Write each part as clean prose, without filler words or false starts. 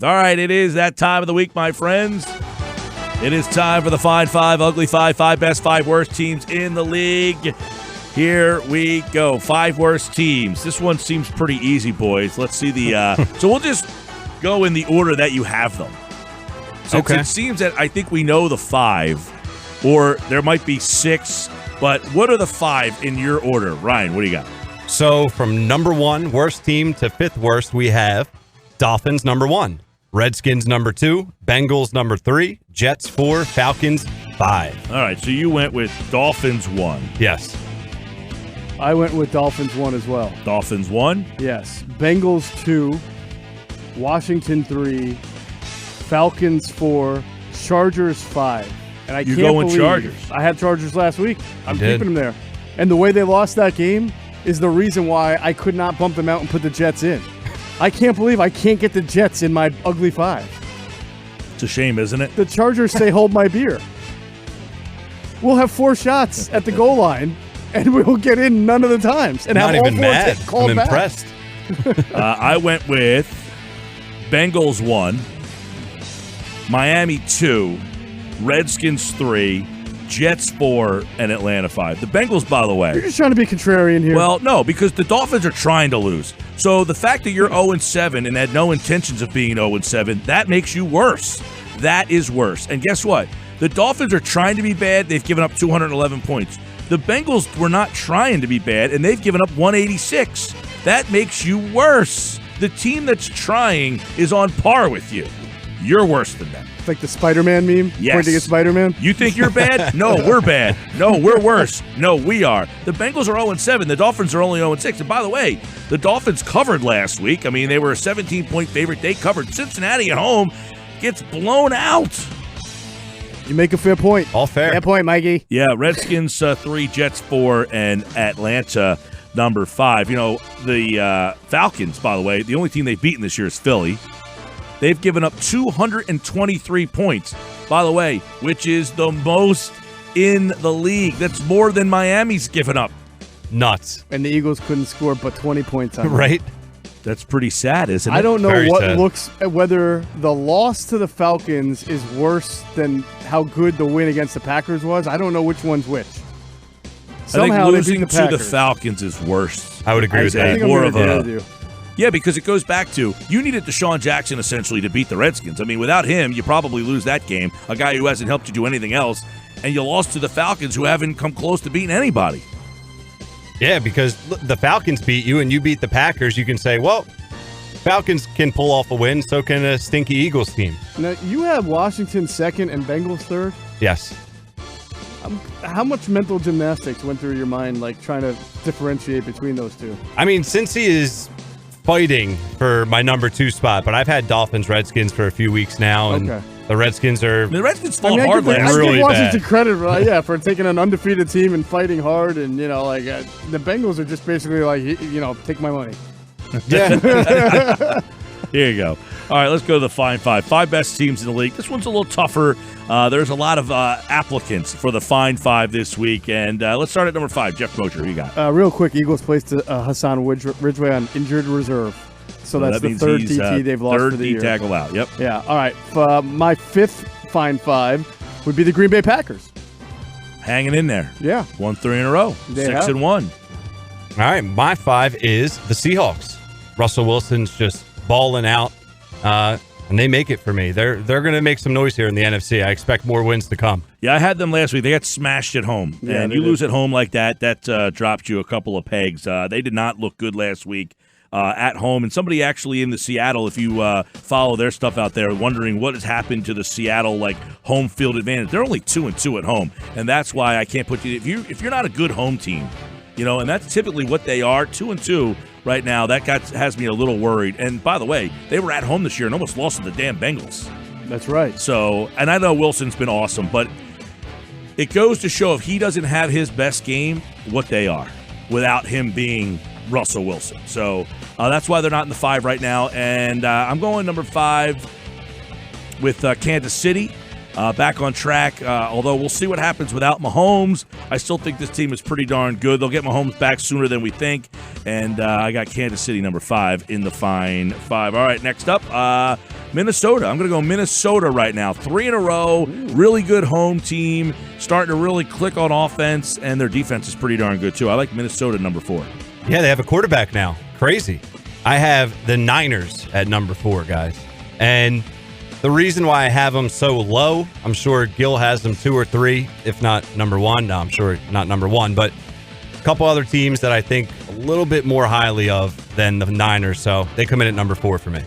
All right, it is that time of the week, my friends. It is time for the Fine Five, Ugly Five, five best, five worst teams in the league. Here we go. Five worst teams. This one seems pretty easy, boys. Let's see the so we'll just go in the order that you have them. Since it seems that I think we know the five, or there might be six, but what are the five in your order? Ryan, what do you got? So from number one, worst team, to fifth worst, we have Dolphins number one, Redskins number two, Bengals number three, Jets 4, Falcons 5. All right, so you went with Dolphins 1. Yes. I went with Dolphins 1 as well. Dolphins 1? Yes. Bengals 2, Washington 3, Falcons 4, Chargers 5. And You going Chargers? I had Chargers last week. I'm did. keeping them there. And the way they lost that game is the reason why I could not bump them out and put the Jets in. I can't believe I can't get the Jets in my ugly five. It's a shame, isn't it? The Chargers say, hold my beer. We'll have 4 shots at the goal line, and we'll get in none of the times. And Not have all even 4 mad. called I'm back. impressed. I went with Bengals 1, Miami 2, Redskins 3, Jets 4, and Atlanta 5. The Bengals, by the way. You're just trying to be contrarian here. Well, no, because the Dolphins are trying to lose. So the fact that you're 0-7 and had no intentions of being 0-7, that makes you worse. That is worse. And guess what? The Dolphins are trying to be bad. They've given up 211 points. The Bengals were not trying to be bad, and they've given up 186. That makes you worse. The team that's trying is on par with you. You're worse than them. It's like the Spider-Man meme. Yes. Pointing at Spider-Man. You think you're bad? No, we're bad. No, we're worse. No, we are. The Bengals are 0-7. The Dolphins are only 0-6. And by the way, the Dolphins covered last week. I mean, they were a 17-point favorite. They covered. Cincinnati at home gets blown out. You make a fair point. All fair. Fair point, Mikey. Yeah, Redskins 3, Jets 4, and Atlanta number 5. You know, the Falcons, by the way, the only team they've beaten this year is Philly. They've given up 223 points, by the way, which is the most in the league. That's more than Miami's given up. Nuts. And the Eagles couldn't score but 20 points on them. Right? That's pretty sad, isn't it? I don't know Very what sad. looks whether the loss to the Falcons is worse than how good the win against the Packers was. I don't know which one's which. Somehow I think they losing beat the to the Packers. Falcons is worse. I would agree with I that. think I'm More gonna of agree a- with you. Yeah, because it goes back to you needed Deshaun Jackson essentially to beat the Redskins. I mean, without him, you probably lose that game. A guy who hasn't helped you do anything else, and you lost to the Falcons, who haven't come close to beating anybody. Yeah, because the Falcons beat you and you beat the Packers. You can say, well, Falcons can pull off a win, so can a stinky Eagles team. Now, you have Washington second and Bengals third. Yes. How much mental gymnastics went through your mind, like trying to differentiate between those two? I mean, since he is fighting for my number 2 spot, but I've had Dolphins Redskins for a few weeks now, and Okay. the Redskins are I mean, the Redskins fought I hard give, last I really give Washington bad. credit, for taking an undefeated team and fighting hard, and the Bengals are just basically like, take my money. yeah. Here you go. All right, let's go to the Fine Five. 5 best teams in the league. This one's a little tougher. There's a lot of applicants for the Fine Five this week, and let's start at number 5. Jeff Mosher, who you got? Real quick, Eagles placed Hassan Ridgeway on injured reserve. So that's that the means third he's, DT they've lost third for the D year. tackle out. Yep. Yeah, all right. My 5th Fine Five would be the Green Bay Packers. Hanging in there. Yeah. Won 3 in a row. They 6 have. and 1. All right, my 5 is the Seahawks. Russell Wilson's just balling out, and they make it for me. They're going to make some noise here in the NFC. I expect more wins to come. Yeah, I had them last week. They got smashed at home. Yeah, and they you did. lose at home like that, that dropped you a couple of pegs. They did not look good last week at home. And somebody actually in the Seattle, if you follow their stuff out there, wondering what has happened to the Seattle home field advantage. They're only 2-2 at home. And that's why I can't put you if you're not a good home team, and that's typically what they are, 2-2 right now. That has me a little worried. And by the way, they were at home this year and almost lost to the damn Bengals. That's right. So, and I know Wilson's been awesome, but it goes to show if he doesn't have his best game, what they are without him being Russell Wilson. So that's why they're not in the 5 right now. And I'm going number 5 with Kansas City. Back on track, although we'll see what happens without Mahomes. I still think this team is pretty darn good. They'll get Mahomes back sooner than we think. And I got Kansas City number 5 in the Fine 5. All right, next up, Minnesota. I'm going to go Minnesota right now. 3 in a row. Really good home team. Starting to really click on offense, and their defense is pretty darn good, too. I like Minnesota number 4. Yeah, they have a quarterback now. Crazy. I have the Niners at number 4, guys. And the reason why I have them so low, I'm sure Gill has them 2 or 3, if not number 1. No, I'm sure not number 1, but a couple other teams that I think a little bit more highly of than the Niners. So they come in at number 4 for me.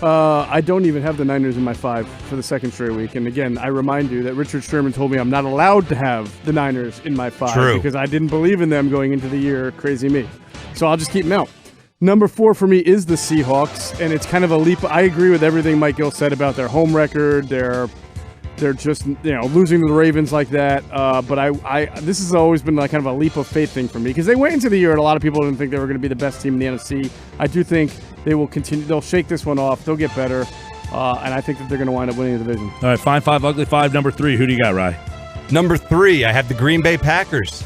I don't even have the Niners in my 5 for the second straight week. And again, I remind you that Richard Sherman told me I'm not allowed to have the Niners in my 5 True. because I didn't believe in them going into the year. Crazy me. So I'll just keep them out. Number 4 for me is the Seahawks, and it's kind of a leap. I agree with everything Mike Gill said about their home record. They're just losing to the Ravens like that. But I this has always been like kind of a leap of faith thing for me because they went into the year and a lot of people didn't think they were going to be the best team in the NFC. I do think they will continue. They'll shake this one off. They'll get better, and I think that they're going to wind up winning the division. All right, Fine 5, Ugly 5, number 3. Who do you got, Rye? Number 3, I have the Green Bay Packers.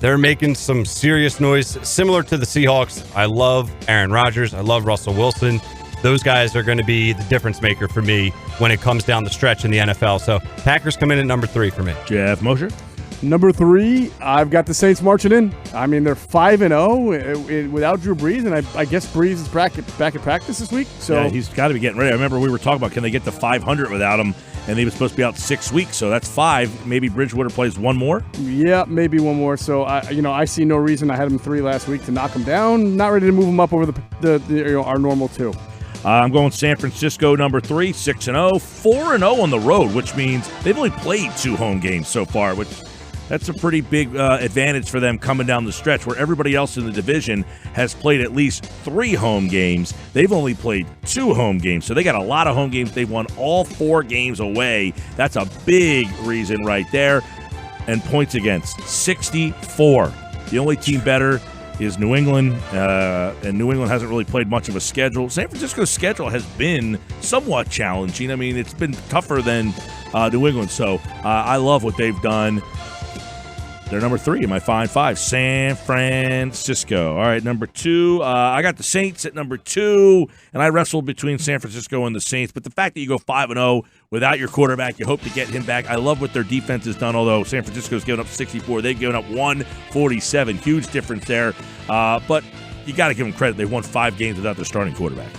They're making some serious noise, similar to the Seahawks. I love Aaron Rodgers. I love Russell Wilson. Those guys are going to be the difference maker for me when it comes down the stretch in the NFL. So Packers come in at number 3 for me. Geoff, Mosher? Number 3, I've got the Saints marching in. I mean, they're 5-0 without Drew Brees, and I guess Brees is back at practice this week. So yeah, he's got to be getting ready. I remember we were talking about can they get to 500 without him, and he was supposed to be out 6 weeks, so that's 5. Maybe Bridgewater plays 1 more? Yeah, maybe 1 more. So, I see no reason. I had him 3 last week to knock him down. Not ready to move him up over our normal 2. I'm going San Francisco number 3, 6-0, 4-0 on the road, which means they've only played 2 home games so far, which that's a pretty big advantage for them coming down the stretch where everybody else in the division has played at least 3 home games. They've only played 2 home games, so they got a lot of home games. They've won all 4 games away. That's a big reason right there. And points against, 64. The only team better is New England, and New England hasn't really played much of a schedule. San Francisco's schedule has been somewhat challenging. I mean, it's been tougher than New England, so I love what they've done. They're number 3 in my Fine 5, San Francisco. All right, number 2, I got the Saints at number 2, and I wrestled between San Francisco and the Saints. But the fact that you go 5-0 without your quarterback, you hope to get him back. I love what their defense has done, although San Francisco's given up 64. They've given up 147. Huge difference there. But you got to give them credit. They've won 5 games without their starting quarterback.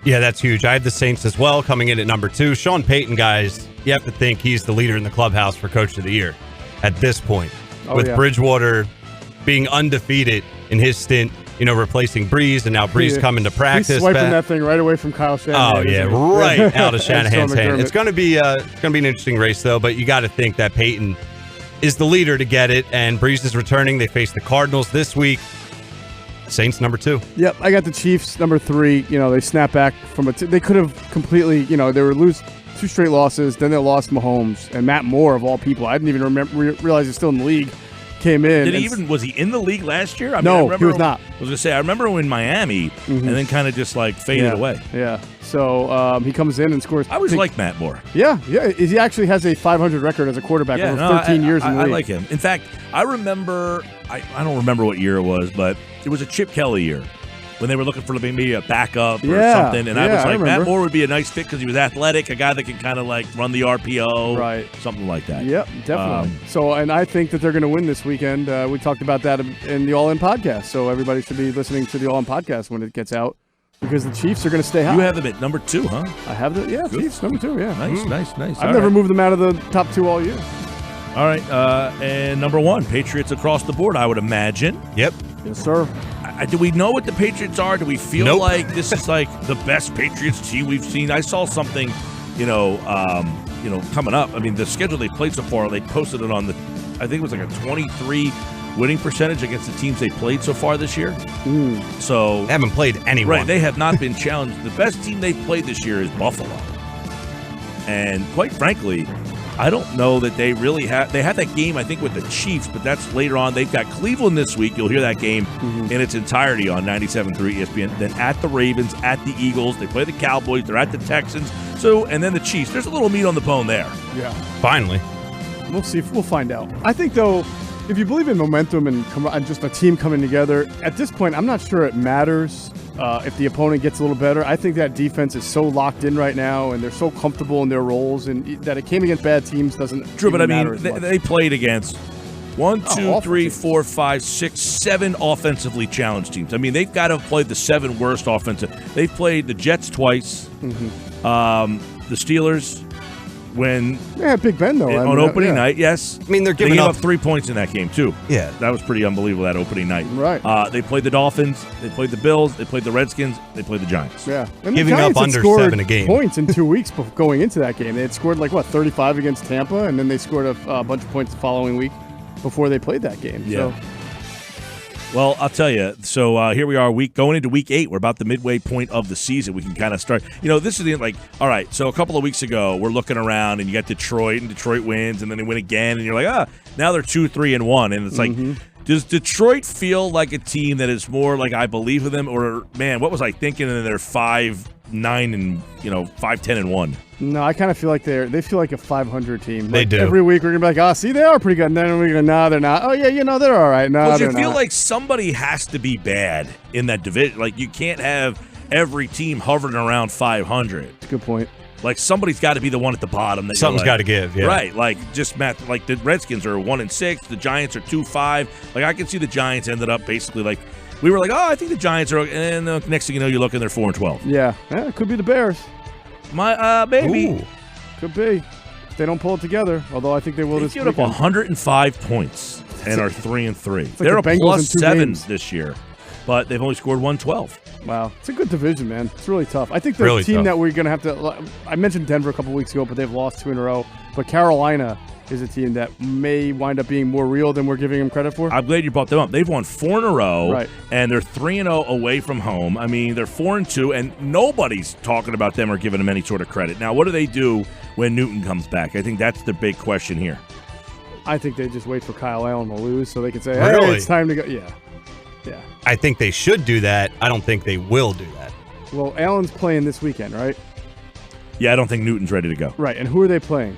Yeah, that's huge. I have the Saints as well coming in at number 2. Sean Payton, guys, you have to think he's the leader in the clubhouse for Coach of the Year at this point. With Bridgewater being undefeated in his stint, replacing Breeze, and now Breeze coming to practice. He's swiping that thing right away from Kyle Shanahan. Oh, yeah, right out of Shanahan's hand. It's going to be an interesting race, though, but you got to think that Peyton is the leader to get it, and Breeze is returning. They face the Cardinals this week. Saints number 2. Yep, I got the Chiefs number 3. They snap back from they could have completely, they were lose 2 straight losses. Then they lost Mahomes and Matt Moore of all people. I didn't even realize he's still in the league. Came in. Was he in the league last year? No, he was not. I was going to say, I remember him in Miami and then kind of just faded away. Yeah. So he comes in and scores. I always liked Matt Moore. Yeah. He actually has a 500 record as a quarterback over 13 years in the league. I like him. In fact, I remember, I don't remember what year it was, but it was a Chip Kelly year when they were looking for maybe a backup or something. And I was like, Matt Moore would be a nice fit because he was athletic, a guy that can kind of run the RPO, right? Something like that. Yep, definitely. And I think that they're going to win this weekend. We talked about that in the All In podcast. So everybody should be listening to the All In podcast when it gets out because the Chiefs are going to stay high. You have them at number 2, huh? I have Chiefs number 2. Yeah, nice. I've never moved them out of the top 2 all year. All right, and number 1, Patriots across the board, I would imagine. Yep. Yes, sir. Do we know what the Patriots are? Do we feel like this is the best Patriots team we've seen? I saw something, coming up. I mean, the schedule they played so far, they posted it on I think it was a 23 winning percentage against the teams they played so far this year. So they haven't played anyone. Right, they have not been challenged. The best team they've played this year is Buffalo. And quite frankly, I don't know that they really have. They had that game, I think, with the Chiefs, but that's later on. They've got Cleveland this week. You'll hear that game in its entirety on 97.3 ESPN. Then at the Ravens, at the Eagles. They play the Cowboys. They're at the Texans. And then the Chiefs. There's a little meat on the bone there. Yeah. Finally. We'll see. We'll find out. I think, though, if you believe in momentum and just a team coming together, at this point, I'm not sure it matters if the opponent gets a little better. I think that defense is so locked in right now, and they're so comfortable in their roles, and that it came against bad teams doesn't True, but I matter mean, as much. they played against 1, 2, 3, teams. 4, 5, 6, 7 offensively challenged teams. I mean, they've got to have played the 7 worst offensive. They've played the Jets twice, the Steelers when Big Ben though on opening night. Yes, I mean, they're they giving gave up up 3 points in that game too. Yeah. That was pretty unbelievable, that opening night. Right. They played the Dolphins. They played the Bills. They played the Redskins. They played the Giants. Yeah, and Giving the Giants up had under scored 7 a game. points in 2 weeks going into that game. They had scored 35 against Tampa, and then they scored a bunch of points the following week before they played that game. Yeah. So. Well, I'll tell you. So here we are, going into week 8. We're about the midway point of the season. We can kind of start. This is all right. So a couple of weeks ago, we're looking around, and you got Detroit, and Detroit wins, and then they win again, and you're like, now they're 2-3-1, and it's like, does Detroit feel like a team that is more like I believe in them, or man, what was I thinking? And they're 5-9 and 5-10-1. No, I kind of feel like they feel like a 500 team. They do. Every week we're gonna be like, see, they are pretty good. And then we're gonna, no, they're not. Oh yeah, they're all right. No, Because they're you feel not. like somebody has to be bad in that division. Like you can't have every team hovering around 500. That's a good point. Like somebody's got to be the one at the bottom. That Something's got to give, yeah. Right, like just math. Like the Redskins are 1-6, the Giants are 2-5. Like I can see the Giants ended up basically like we were like, I think the Giants are, and the next thing you know, you look and they're 4-12. Yeah, it could be the Bears. Maybe. Ooh. Could be if they don't pull it together. Although I think they will They this gave up weekend. 105 points and are 3-3. like They're the a Bengals in 2 +7 games. this year, but they've only scored 112. Wow, it's a good division, man. It's really tough. I think the Really team tough. that we're gonna have to. I mentioned Denver a couple weeks ago, but they've lost 2 in a row. But Carolina is a team that may wind up being more real than we're giving them credit for. I'm glad you brought them up. They've won 4 in a row, Right. and they're 3-0 away from home. I mean, they're 4-2, and nobody's talking about them or giving them any sort of credit. Now, what do they do when Newton comes back? I think that's the big question here. I think they just wait for Kyle Allen to lose so they can say, Really? "Hey, it's time to go." Yeah. I think they should do that. I don't think they will do that. Well, Allen's playing this weekend, right? Yeah, I don't think Newton's ready to go. Right. And who are they playing?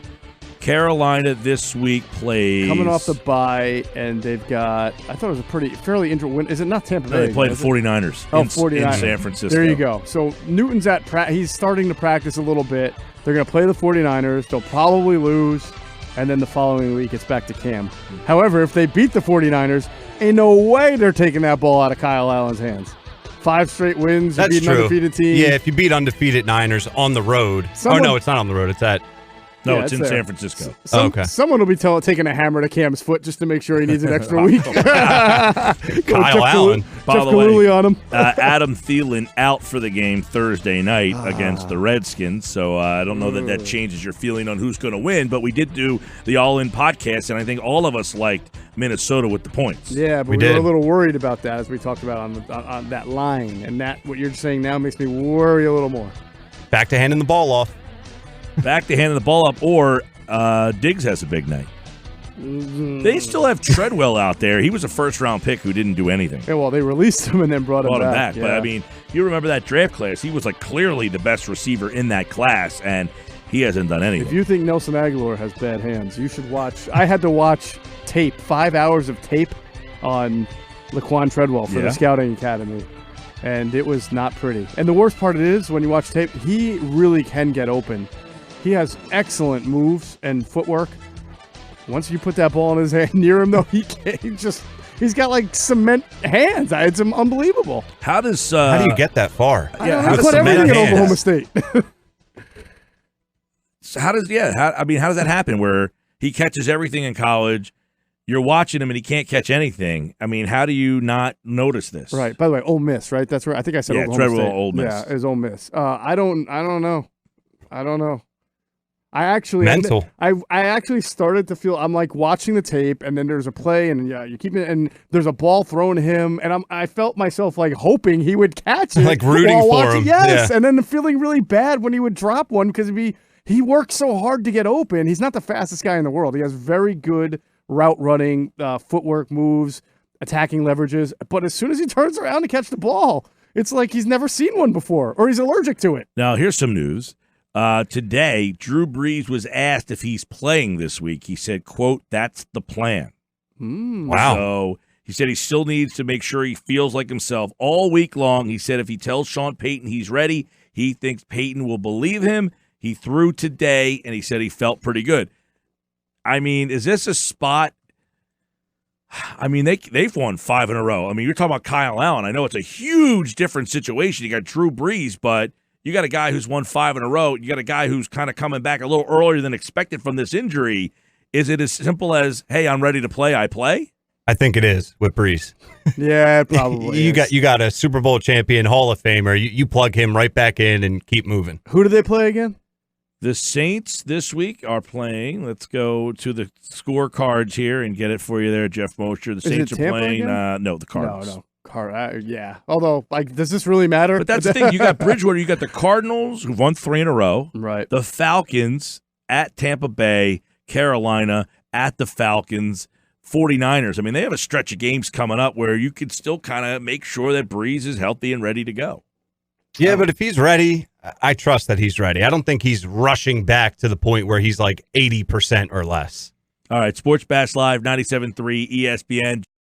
Carolina this week plays. Coming off the bye, and they've got. I thought it was a fairly interesting win. Is it not Tampa Bay? No, they played the is it? 49ers Oh, in 49ers. San Francisco. There you go. So Newton's he's starting to practice a little bit. They're going to play the 49ers. They'll probably lose, and then the following week it's back to Cam. However, if they beat the 49ers, ain't no way they're taking that ball out of Kyle Allen's hands. 5 straight wins. That's you beat an true. undefeated team. Yeah, if you beat undefeated Niners on the road. No, it's not on the road. It's at. No, Yeah, it's in there. San Francisco. Okay. Someone will be taking a hammer to Cam's foot just to make sure he needs an extra week. Kyle Allen. By Jeff the way, Galooly on him. Adam Thielen out for the game Thursday night against the Redskins. So I don't know that changes your feeling on who's going to win. But we did do the All-In podcast, and I think all of us liked Minnesota with the points. Yeah, but We we were did. a little worried about that as we talked about on that line. And that what you're saying now makes me worry a little more. Back to handing the ball off. Back to handing the ball up, or Diggs has a big night. They still have Treadwell out there. He was a first-round pick who didn't do anything. Yeah, well, they released him and then brought him back. But, I mean, you remember that draft class. He was, clearly the best receiver in that class, and he hasn't done anything. If you think Nelson Aguilar has bad hands, you should watch. I had to watch tape, 5 hours of tape on Laquan Treadwell for the Scouting Academy, and it was not pretty. And the worst part is, when you watch tape, he really can get open. He has excellent moves and footwork. Once you put that ball in his hand near him, though, he's got cement hands. It's unbelievable. How does How do you get that far? He does put cement everything at hands? Oklahoma State. how does that happen where he catches everything in college? You're watching him and he can't catch anything. I mean, how do you not notice this? Right. By the way, Ole Miss, right? That's right. I think I said Oklahoma Treadwell, State. Ole Miss. Yeah, it's Ole Miss. I don't know. I actually Mental. I actually started to feel I'm watching the tape, and then there's a play, and you keep it, and there's a ball thrown to him, and I felt myself hoping he would catch it, Rooting while for watching. him. Yes, Yeah. and then feeling really bad when he would drop one because he works so hard to get open. He's not the fastest guy in the world. He has very good route running, footwork moves, attacking leverages, but as soon as he turns around to catch the ball, it's like he's never seen one before, or he's allergic to it. Now, here's some news. Today, Drew Brees was asked if he's playing this week. He said, quote, "That's the plan." Wow. So he said he still needs to make sure he feels like himself all week long. He said if he tells Sean Payton he's ready, he thinks Payton will believe him. He threw today, and he said he felt pretty good. I mean, is this a spot? I mean, they've won 5 in a row. I mean, you're talking about Kyle Allen. I know it's a huge different situation. You got Drew Brees, but you got a guy who's won 5 in a row. You got a guy who's kind of coming back a little earlier than expected from this injury. Is it as simple as, hey, I'm ready to play, I play? I think it is with Brees. Yeah, it probably you got a Super Bowl champion, Hall of Famer. You plug him right back in and keep moving. Who do they play again? The Saints this week are playing. Let's go to the scorecards here and get it for you there, Geoff Mosher. The Saints are playing. No, the Cardinals. No. Yeah. Although, does this really matter? But that's the thing. You got Bridgewater. You got the Cardinals, who've won 3 in a row. Right. The Falcons at Tampa Bay, Carolina at the Falcons, 49ers. I mean, they have a stretch of games coming up where you can still kind of make sure that Breeze is healthy and ready to go. Yeah, but if he's ready, I trust that he's ready. I don't think he's rushing back to the point where he's like 80% or less. All right, Sports Bash Live, 97.3 ESPN.